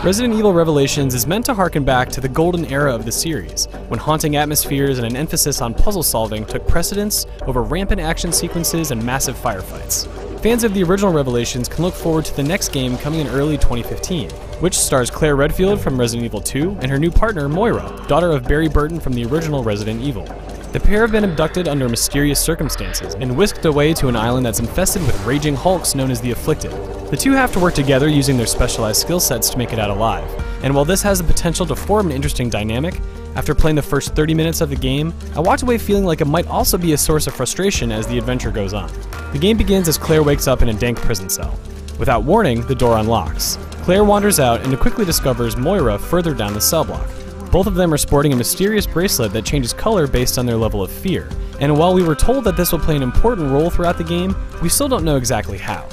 Resident Evil Revelations is meant to harken back to the golden era of the series, when haunting atmospheres and an emphasis on puzzle solving took precedence over rampant action sequences and massive firefights. Fans of the original Revelations can look forward to the next game coming in early 2015, which stars Claire Redfield from Resident Evil 2 and her new partner Moira, daughter of Barry Burton from the original Resident Evil. The pair have been abducted under mysterious circumstances and whisked away to an island that's infested with raging hulks known as the Afflicted. The two have to work together using their specialized skill sets to make it out alive, and while this has the potential to form an interesting dynamic, after playing the first 30 minutes of the game, I walked away feeling like it might also be a source of frustration as the adventure goes on. The game begins as Claire wakes up in a dank prison cell. Without warning, the door unlocks. Claire wanders out and quickly discovers Moira further down the cell block. Both of them are sporting a mysterious bracelet that changes color based on their level of fear, and while we were told that this will play an important role throughout the game, we still don't know exactly how.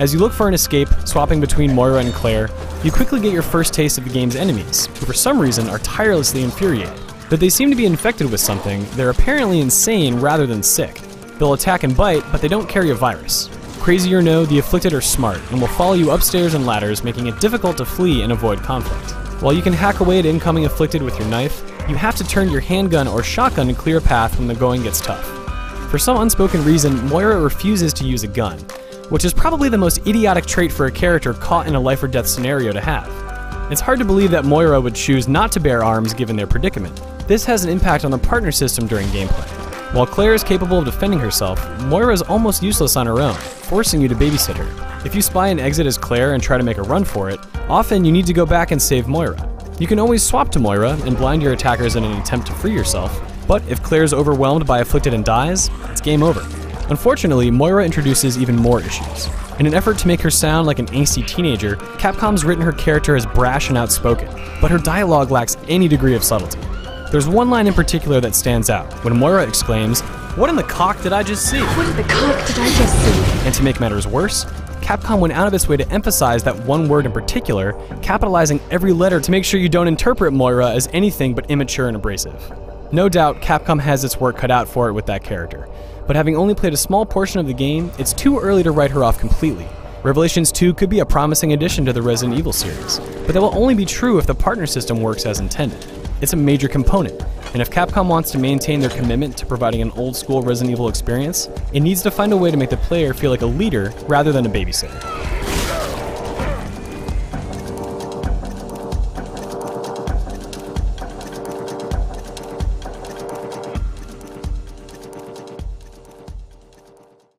As you look for an escape, swapping between Moira and Claire, you quickly get your first taste of the game's enemies, who for some reason are tirelessly infuriated. Though they seem to be infected with something, they're apparently insane rather than sick. They'll attack and bite, but they don't carry a virus. Crazy or no, the Afflicted are smart and will follow you upstairs and ladders, making it difficult to flee and avoid conflict. While you can hack away at incoming Afflicted with your knife, you have to turn your handgun or shotgun to clear a path when the going gets tough. For some unspoken reason, Moira refuses to use a gun, which is probably the most idiotic trait for a character caught in a life or death scenario to have. It's hard to believe that Moira would choose not to bear arms given their predicament. This has an impact on the partner system during gameplay. While Claire is capable of defending herself, Moira is almost useless on her own, forcing you to babysit her. If you spy an exit as Claire and try to make a run for it, often you need to go back and save Moira. You can always swap to Moira and blind your attackers in an attempt to free yourself, but if Claire's overwhelmed by Afflicted and dies, it's game over. Unfortunately, Moira introduces even more issues. In an effort to make her sound like an angsty teenager, Capcom's written her character as brash and outspoken, but her dialogue lacks any degree of subtlety. There's one line in particular that stands out, when Moira exclaims, "What in the cock did I just see?" What in the cock did I just see? And to make matters worse, Capcom went out of its way to emphasize that one word in particular, capitalizing every letter to make sure you don't interpret Moira as anything but immature and abrasive. No doubt, Capcom has its work cut out for it with that character, but having only played a small portion of the game, it's too early to write her off completely. Revelations 2 could be a promising addition to the Resident Evil series, but that will only be true if the partner system works as intended. It's a major component, and if Capcom wants to maintain their commitment to providing an old-school Resident Evil experience, it needs to find a way to make the player feel like a leader rather than a babysitter.